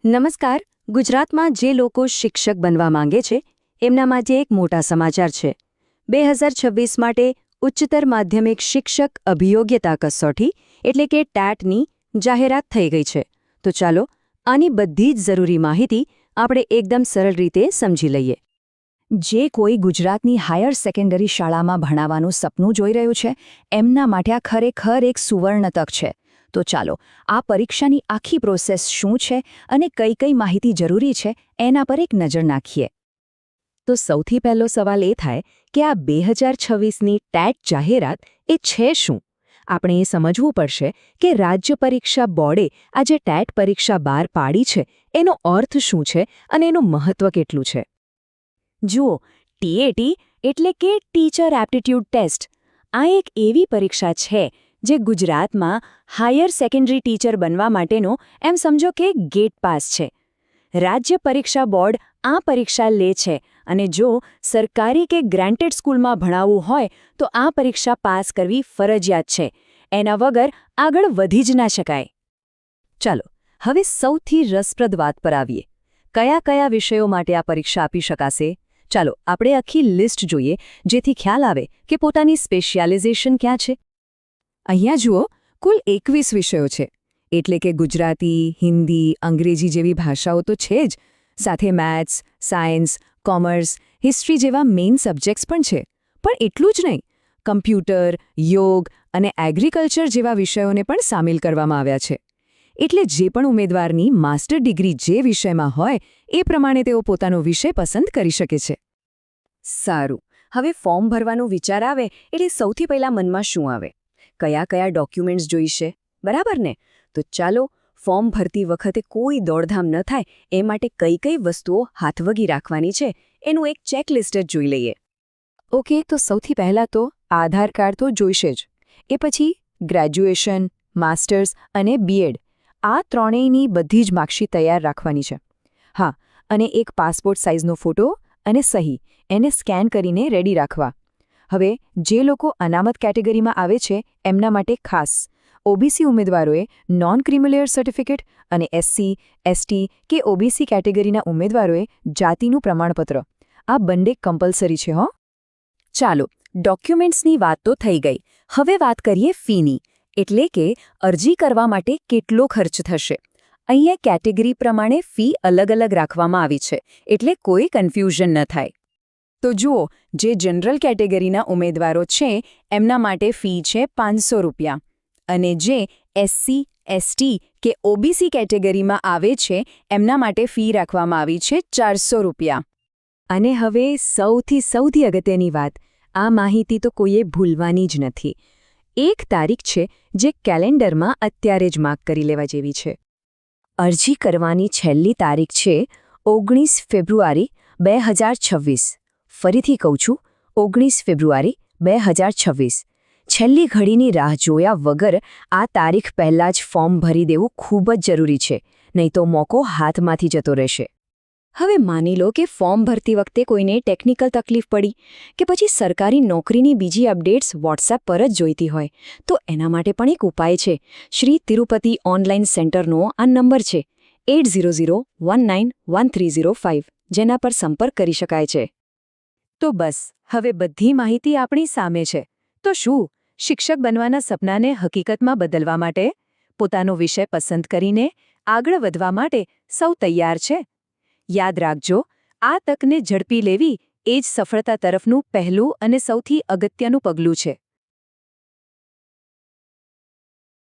નમસ્કાર. ગુજરાતમાં જે લોકો શિક્ષક બનવા માંગે છે એમના માટે એક મોટા સમાચાર છે. 2026 માટે ઉચ્ચતર માધ્યમિક શિક્ષક અભિયોગ્યતા કસોટી એટલે કે ટેટની જાહેરાત થઈ ગઈ છે. તો ચાલો આની બધી જ જરૂરી માહિતી આપણે એકદમ સરળ રીતે સમજી લઈએ. જે કોઈ ગુજરાતની હાયર સેકન્ડરી શાળામાં ભણાવવાનું સપનું જોઈ રહ્યું છે એમના માટે આ ખરેખર એક સુવર્ણ તક છે. તો ચાલો આ પરીક્ષાની આખી પ્રોસેસ શું છે અને કઈ કઈ માહિતી જરૂરી છે એના પર એક નજર નાખીએ. તો સૌથી પહેલો સવાલ એ થાય કે આ 2026ની ટેટ જાહેરાત એ છે શું? આપણે એ સમજવું પડશે કે રાજ્ય પરીક્ષા બોર્ડે આ જે ટેટ પરીક્ષા બહાર પાડી છે એનો અર્થ શું છે અને એનું મહત્વ કેટલું છે. જુઓ, ટીએટી એટલે કે ટીચર એપ્ટિટ્યૂડ ટેસ્ટ આ એક એવી પરીક્ષા છે જે ગુજરાતમાં હાયર સેકન્ડરી ટીચર બનવા માટેનો એમ સમજો કે ગેટ પાસ છે. રાજ્ય પરીક્ષા બોર્ડ આ પરીક્ષા લે છે અને જો સરકારી કે ગ્રાન્ટેડ સ્કૂલમાં ભણાવવું હોય તો આ પરીક્ષા પાસ કરવી ફરજિયાત છે. એના વગર આગળ વધી જ ના શકાય. ચાલો હવે સૌથી રસપ્રદ વાત પર આવીએ. કયા કયા વિષયો માટે આ પરીક્ષા આપી શકાશે? ચાલો આપણે આખી લિસ્ટ જોઈએ જેથી ખ્યાલ આવે કે પોતાની સ્પેશિયાલિઝેશન ક્યાં છે. અહીંયા જુઓ, કુલ 21 વિષયો છે. એટલે કે ગુજરાતી, હિન્દી, અંગ્રેજી જેવી ભાષાઓ તો છે જ, સાથે મેથ્સ, સાયન્સ, કોમર્સ, હિસ્ટ્રી જેવા મેઇન સબ્જેક્ટ્સ પણ છે. પણ એટલું જ નહીં, કમ્પ્યુટર, યોગ અને એગ્રીકલ્ચર જેવા વિષયોને પણ સામેલ કરવામાં આવ્યા છે. એટલે જે પણ ઉમેદવારની માસ્ટર ડિગ્રી જે વિષયમાં હોય એ પ્રમાણે તેઓ પોતાનો વિષય પસંદ કરી શકે છે. સારું, હવે ફોર્મ ભરવાનો વિચાર આવે એટલે સૌથી પહેલા મનમાં શું આવે? કયા કયા ડોક્યુમેન્ટ્સ જોઈશે, બરાબર ને? તો ચાલો ફોર્મ ભરતી વખતે કોઈ દોડધામ ન થાય એ માટે કઈ કઈ વસ્તુઓ હાથવગી રાખવાની છે એનું એક ચેકલિસ્ટ જ જોઈ લઈએ. ઓકે, તો સૌથી પહેલાં તો આધાર કાર્ડ તો જોઈશે જ. એ પછી ગ્રેજ્યુએશન, માસ્ટર્સ અને બીએડ આ ત્રણેયની બધી જ માર્કશીટ તૈયાર રાખવાની છે. હા, અને એક પાસપોર્ટ સાઇઝનો ફોટો અને સહી એને સ્કેન કરીને રેડી રાખવા. હવે જે લોકો અનામત કેટેગરીમાં આવે છે એમના માટે ખાસ ઓબીસી ઉમેદવારોએ નોન ક્રિમિલેયર સર્ટિફિકેટ અને એસસી, એસટી કે ઓબીસી કેટેગરીના ઉમેદવારોએ જાતિનું પ્રમાણપત્ર આ બંને કમ્પલસરી છે. ચાલો, ડોક્યુમેન્ટ્સની વાત તો થઈ ગઈ. હવે વાત કરીએ ફીની, એટલે કે અરજી કરવા માટે કેટલો ખર્ચ થશે. અહીંયા કેટેગરી પ્રમાણે ફી અલગ અલગ રાખવામાં આવી છે એટલે કોઈ કન્ફ્યુઝન ન થાય. તો જુઓ, જે જનરલ કેટેગરીના ઉમેદવારો છે એમના માટે ફી છે 500 રૂપિયા અને જે એસસી, એસટી કે ઓબીસી કેટેગરીમાં આવે છે એમના માટે ફી રાખવામાં આવી છે 400 રૂપિયા. અને હવે સૌથી અગત્યની વાત, આ માહિતી તો કોઈએ ભૂલવાની જ નથી. એક તારીખ છે જે કેલેન્ડરમાં અત્યારે જ માર્ક કરી લેવા જેવી છે. અરજી કરવાની છેલ્લી તારીખ છે 19 ફેબ્રુઆરી 2026. ફરીથી કહું છું, 19 ફેબ્રુઆરી 2026. છેલ્લી ઘડીની રાહ જોયા વગર આ તારીખ પહેલાં જ ફોર્મ ભરી દેવું ખૂબ જ જરૂરી છે, નહીં તો મોકો હાથમાંથી જતો રહેશે. હવે માની લો કે ફોર્મ ભરતી વખતે કોઈને ટેકનિકલ તકલીફ પડી કે પછી સરકારી નોકરીની બીજી અપડેટ્સ વોટ્સએપ પર જ જોઈતી હોય તો એના માટે પણ એક ઉપાય છે. શ્રી તિરુપતિ ઓનલાઈન સેન્ટરનો આ નંબર છે 8001913005 જેના પર સંપર્ક કરી શકાય છે. તો બસ, હવે બધી માહિતી આપણી સામે છે. તો શું શિક્ષક બનવાના સપનાને હકીકતમાં બદલવા માટે, પોતાનો વિષય પસંદ કરીને આગળ વધવા માટે સૌ તૈયાર છે? યાદ રાખજો, આ તકને ઝડપી લેવી એ જ સફળતા તરફનું પહેલું અને સૌથી અગત્યનું પગલું છે.